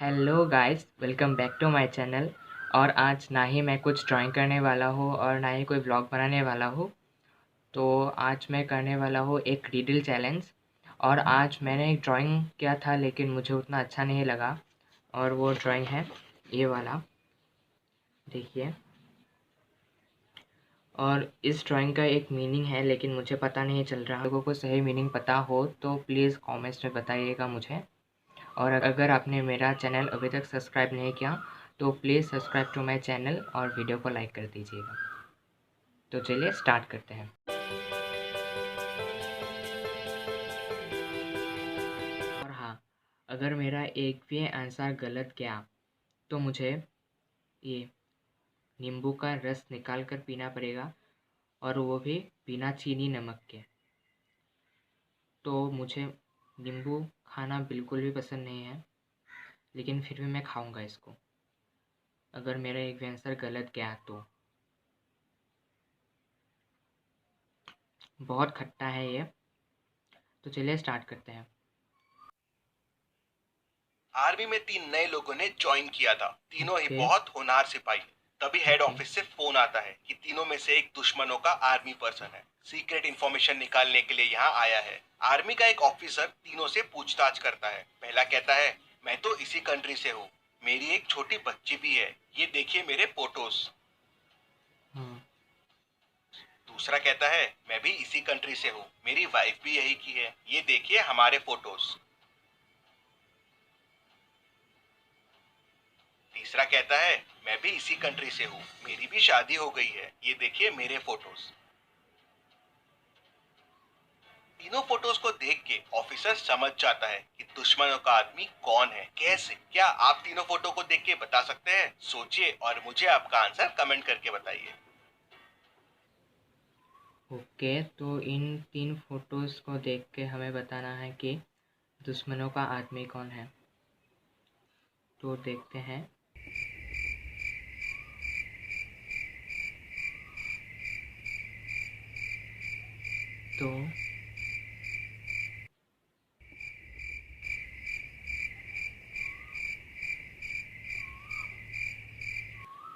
Hello guys, welcome back to my channel. और आज ना ही मैं कुछ ड्राइंग करने वाला हूँ और ना ही कोई व्लॉग बनाने वाला हूँ। तो आज मैं करने वाला हूँ एक रिडल चैलेंज। और आज मैंने एक ड्राइंग किया था लेकिन मुझे उतना अच्छा नहीं लगा। और वो ड्राइंग है ये वाला, देखिए। और इस ड्राइंग का एक मीनिंग है लेकिन मुझे पता नहीं चल रहा। लोगों को सही मीनिंग पता हो तो प्लीज़ कमेंट्स में बताइएगा मुझे। और अगर आपने मेरा चैनल अभी तक सब्सक्राइब नहीं किया तो please subscribe to my channel और वीडियो को लाइक कर दीजिएगा। तो चलिए स्टार्ट करते हैं। और हाँ, अगर मेरा एक भी आंसर गलत गया तो मुझे ये नींबू का रस निकाल कर पीना पड़ेगा, और वो भी बिना चीनी नमक के। तो मुझे नींबू खाना बिल्कुल भी पसंद नहीं है, लेकिन फिर भी मैं खाऊंगा इसको अगर मेरा एक भी आंसर गलत गया तो। बहुत खट्टा है ये। तो चलिए स्टार्ट करते हैं। आर्मी में 3 नए लोगों ने ज्वाइन किया था। तीनों ही ओके। बहुत होनहार सिपाही। तभी हेड ओके। ऑफिस से फोन आता है कि तीनों में से एक दुश्मनों का आर्मी पर्सन है, सीक्रेट इंफॉर्मेशन निकालने के लिए यहाँ आया है। आर्मी का एक ऑफिसर तीनों से पूछताछ करता है। पहला कहता है, मैं तो इसी कंट्री से हूँ, मेरी एक छोटी बच्ची भी है, ये देखिए मेरे फोटोज। हाँ। दूसरा कहता है, मैं भी इसी कंट्री से हूँ, मेरी वाइफ भी यही की है, ये देखिए हमारे फोटोज। तीसरा कहता है, मैं भी इसी कंट्री से हूँ, मेरी भी शादी हो गई है, ये देखिए मेरे फोटोज। तीनों फोटोज को देख के ऑफिसर समझ जाता है कि दुश्मनों का आदमी कौन है। कैसे? क्या आप तीनों फोटो को देख के बता सकते हैं? सोचिए और मुझे आपका आंसर कमेंट करके बताइए। ओके, तो इन 3 फोटोज़ को देख के हमें बताना है कि दुश्मनों का आदमी कौन है। तो देखते हैं।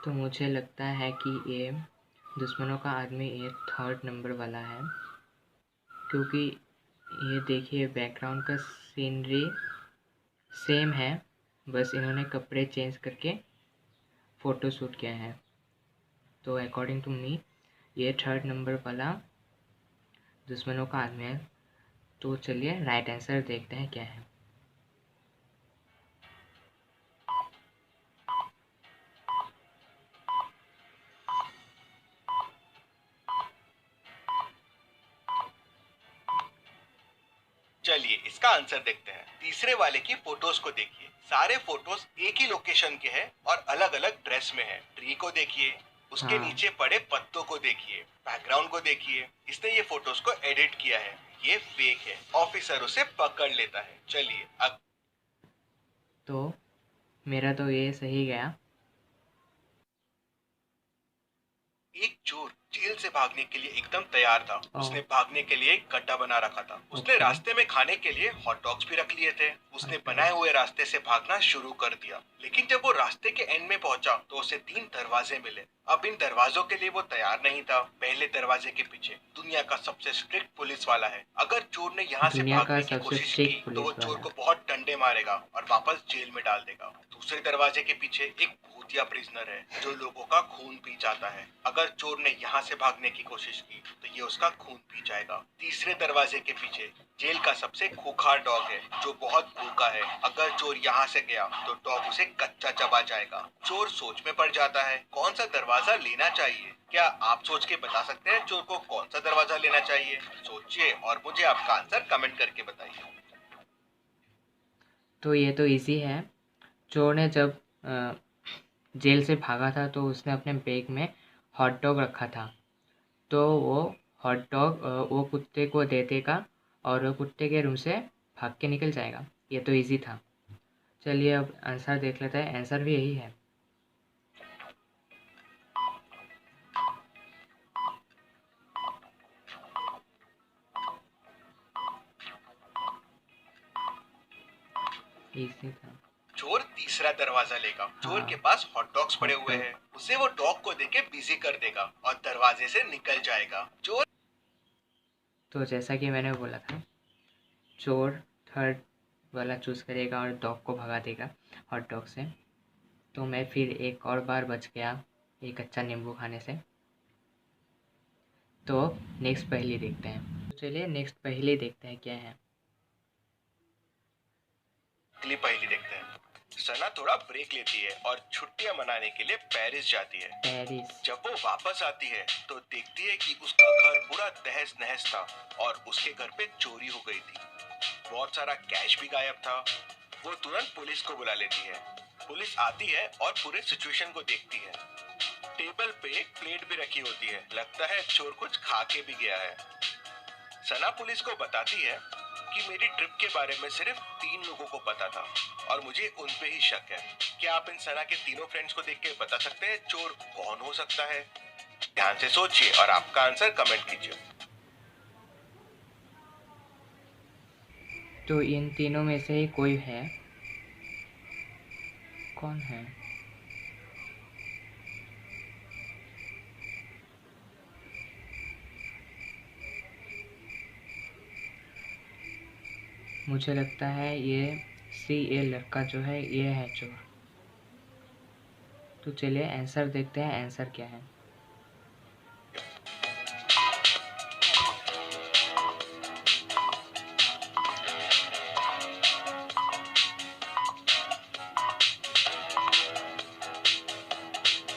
तो मुझे लगता है कि ये दुश्मनों का आदमी ये 3rd नंबर वाला है, क्योंकि ये देखिए बैकग्राउंड का सीनरी सेम है, बस इन्होंने कपड़े चेंज करके फ़ोटो शूट किया है। तो अकॉर्डिंग टू मी ये 3rd नंबर वाला दुश्मनों का आदमी है। तो चलिए राइट आंसर देखते हैं क्या है। चलिए इसका आंसर देखते हैं। तीसरे वाले की फोटोज को देखिए, सारे फोटोज एक ही लोकेशन के हैं और अलग अलग ड्रेस में है। ट्री को देखिए, उसके हाँ। नीचे पड़े पत्तों को देखिए, बैकग्राउंड को देखिए। इसने ये फोटोज को एडिट किया है, ये फेक है। ऑफिसर उसे पकड़ लेता है। चलिए अब तो मेरा तो ये सही गया। एक चोर जेल से भागने के लिए एकदम तैयार था। ओह। उसने भागने के लिए एक गड्ढा बना रखा था। उसने ओके। रास्ते में खाने के लिए हॉट डॉग्स भी रख लिए थे। उसने ओके। बनाए हुए रास्ते से भागना शुरू कर दिया, लेकिन जब वो रास्ते के एंड में पहुंचा तो उसे 3 दरवाजे मिले। अब इन दरवाजों के लिए वो तैयार नहीं था। पहले दरवाजे के पीछे दुनिया का सबसे स्ट्रिक्ट पुलिस वाला है। अगर चोर ने यहाँ से दुनिया का भागने की सबसे कोशिश की स्ट्रिक्ट तो वो पुलिस चोर वाला। को बहुत डंडे मारेगा और वापस जेल में डाल देगा। दूसरे दरवाजे के पीछे एक भूतिया प्रिजनर है जो लोगों का खून पी जाता है। अगर चोर ने यहाँ से भागने की कोशिश की तो ये उसका खून पी जाएगा। तीसरे दरवाजे के पीछे जेल का सबसे खूंखार डॉग है जो बहुत भूखा है। अगर चोर यहाँ से गया तो डॉग उसे कच्चा चबा जाएगा। चोर सोच में पड़ जाता है कौन सा दरवाजा लेना चाहिए। क्या आप सोच के बता सकते हैं चोर को कौन सा दरवाजा लेना चाहिए? सोचिए और मुझे आपका आंसर कमेंट करके बताइए। तो ये तो इजी है। चोर ने जब जेल से भागा था तो उसने अपने बैग में हॉट डॉग रखा था। तो वो हॉट डॉग वो कुत्ते को दे देगा और वो कुत्ते के रूम से भाग के निकल जाएगा। ये तो इजी था। चलिए अब आंसर देख लेते हैं। आंसर भी यही है। इजी था। चोर तीसरा दरवाजा लेगा। चोर के पास हॉट डॉग्स पड़े हुए हैं, उसे वो डॉग को देके बिजी कर देगा और दरवाजे से निकल जाएगा। चोर तो जैसा कि मैंने बोला था, चोर थर्ड वाला चूज़ करेगा और डॉग को भगा देगा हॉट डॉग से। तो मैं फिर एक और बार बच गया एक कच्चा नींबू खाने से। तो नेक्स्ट पहेली देखते हैं। तो चलिए नेक्स्ट पहेली देखते हैं क्या है। अगली पहेली देखते हैं। सना थोड़ा ब्रेक लेती है और छुट्टियां मनाने के लिए पेरिस जाती है। पेरिस। जब वो वापस आती है तो देखती है कि उसका घर पूरा तहस नहस था और उसके घर पे चोरी हो गई थी। बहुत सारा कैश भी गायब था। वो तुरंत पुलिस को बुला लेती है। पुलिस आती है और पूरे सिचुएशन को देखती है। टेबल पे एक प्लेट भी रखी होती है। लगता है चोर कुछ खा के भी गया है। सना पुलिस को बताती है कि मेरी ट्रिप के बारे में सिर्फ 3 लोगों को पता था और मुझे उन पे ही शक है। क्या आप इन सना के तीनों फ्रेंड्स को देख के बता सकते हैं चोर कौन हो सकता है? ध्यान से सोचिए और आपका आंसर कमेंट कीजिए। तो इन तीनों में से ही कोई है। कौन है? मुझे लगता है ये CA लड़का जो है ये है चोर। तो चलिए आंसर देखते हैं, आंसर क्या है।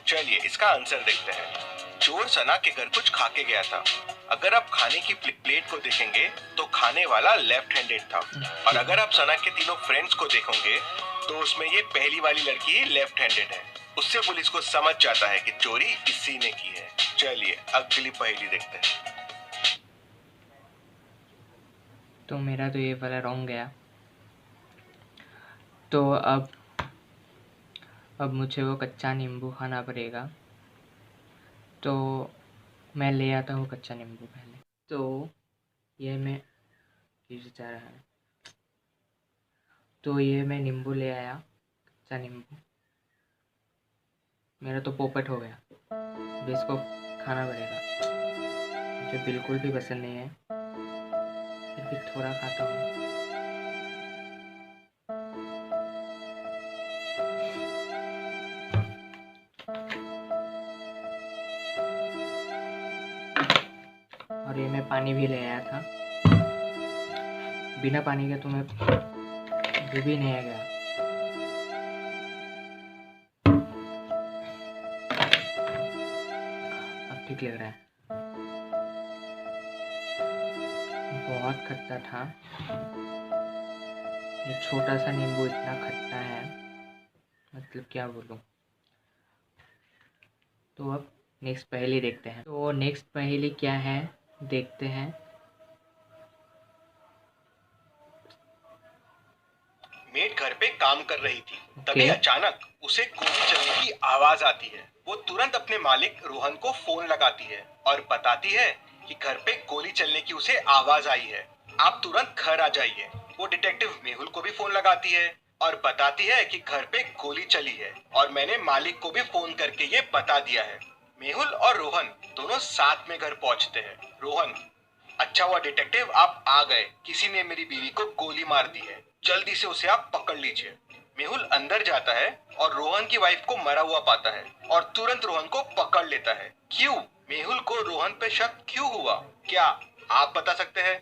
चलिए इसका आंसर देखते हैं। चोर सना के घर कुछ खा के गया था। अगर आप खाने की प्लेट को देखेंगे तो खाने वाला लेफ्ट हैंडेड था और अगर आप सना के तीनों फ्रेंड्स को देखोगे तो उसमें ये पहली वाली लड़की ही लेफ्ट हैंडेड है। उससे पुलिस को समझ जाता है कि चोरी इसी ने की है। चलिए अगली पहेली देखते हैं। तो मेरा तो ये वाला रॉन्ग गया। तो अब मुझे वो कच्चा नींबू खाना पड़ेगा। तो मैं ले आता हूँ कच्चा नींबू पहले। तो ये मैं किस जा रहा है। तो ये मैं नींबू ले आया, कच्चा नींबू। मेरा तो पोपट हो गया। अब इसको खाना पड़ेगा। मुझे बिल्कुल भी पसंद नहीं है, फिर भी थोड़ा खाता हूँ। और ये मैं पानी भी ले आया था। बिना पानी के तो मैं भी नहीं आ गया। अब ठीक लग रहा है। बहुत खट्टा था। ये छोटा सा नींबू इतना खट्टा है, मतलब क्या बोलूं। तो अब नेक्स्ट पहेली देखते हैं। तो नेक्स्ट पहेली क्या है देखते हैं। मेड घर पे काम कर रही थी। तभी अचानक उसे गोली चलने की आवाज आती है। वो तुरंत अपने मालिक रोहन को फोन लगाती है और बताती है कि घर पे गोली चलने की उसे आवाज आई है, आप तुरंत घर आ जाइए। वो डिटेक्टिव मेहुल को भी फोन लगाती है और बताती है कि घर पे गोली चली है और मैंने मालिक को भी फोन करके ये बता दिया है। मेहुल और रोहन दोनों साथ में घर पहुंचते हैं। रोहन, अच्छा हुआ डिटेक्टिव आप आ गए, किसी ने मेरी बीवी को गोली मार दी है, जल्दी से उसे आप पकड़ लीजिए। मेहुल अंदर जाता है और रोहन की वाइफ को मरा हुआ पाता है और तुरंत रोहन को पकड़ लेता है। क्यों मेहुल को रोहन पे शक क्यों हुआ, क्या आप बता सकते हैं?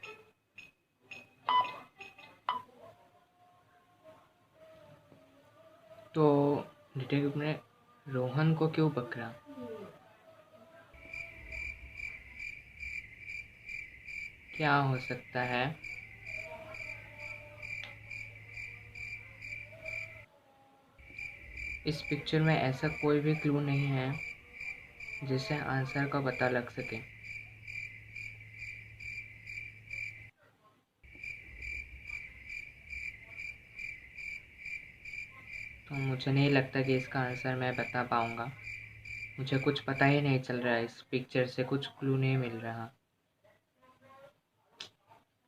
तो डिटेक्टिव ने रोहन को क्यों पकड़ा? क्या हो सकता है? इस पिक्चर में ऐसा कोई भी क्लू नहीं है जिससे आंसर का पता लग सके। तो मुझे नहीं लगता कि इसका आंसर मैं बता पाऊंगा। मुझे कुछ पता ही नहीं चल रहा है, इस पिक्चर से कुछ क्लू नहीं मिल रहा।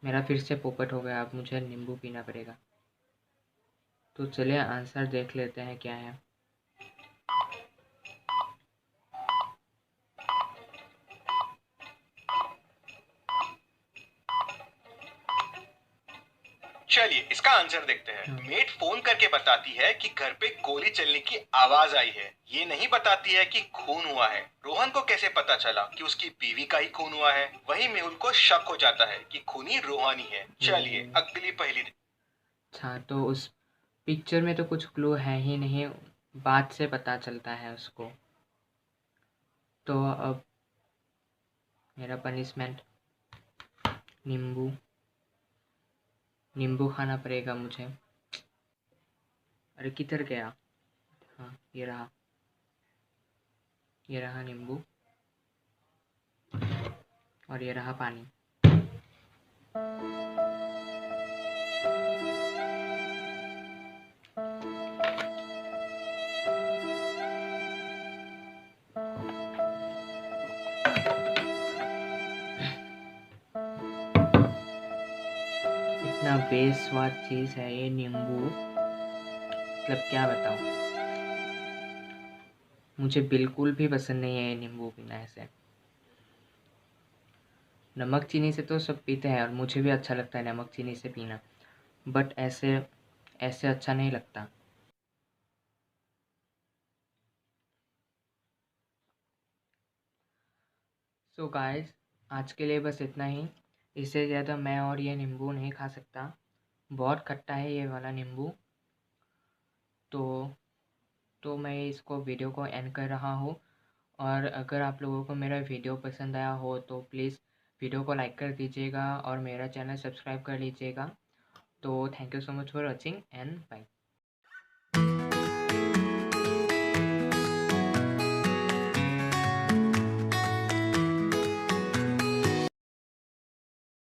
मेरा फिर से पोपट हो गया। अब मुझे नींबू पीना पड़ेगा। तो चलिए आंसर देख लेते हैं क्या है। चलिए इसका आंसर देखते हैं। मेट फोन करके बताती है कि घर पे गोली चलने की आवाज आई है, ये नहीं बताती है कि खून हुआ है। रोहन को कैसे पता चला कि उसकी बीवी का ही खून हुआ है? वही मेहुल को शक हो जाता है कि खूनी रोहन ही है। चलिए अगली पहेली। अच्छा, तो उस पिक्चर में तो कुछ क्लू है ही नहीं, बात से पता चलता है उसको। तो अब मेरा पनिशमेंट नींबू खाना पड़ेगा मुझे। अरे किधर गया? हाँ, ये रहा नींबू, और ये रहा पानी। इतना बेस्वाद चीज़ है ये नींबू, मतलब क्या बताऊँ। मुझे बिल्कुल भी पसंद नहीं है ये नींबू पीना ऐसे। नमक चीनी से तो सब पीते हैं और मुझे भी अच्छा लगता है नमक चीनी से पीना, बट ऐसे अच्छा नहीं लगता। सो गाइस, आज के लिए बस इतना ही। इससे ज़्यादा मैं और ये नींबू नहीं खा सकता, बहुत खट्टा है ये वाला नींबू। तो मैं इसको वीडियो को एंड कर रहा हूँ। और अगर आप लोगों को मेरा वीडियो पसंद आया हो तो प्लीज़ वीडियो को लाइक कर दीजिएगा और मेरा चैनल सब्सक्राइब कर लीजिएगा। तो thank you so much for watching and bye.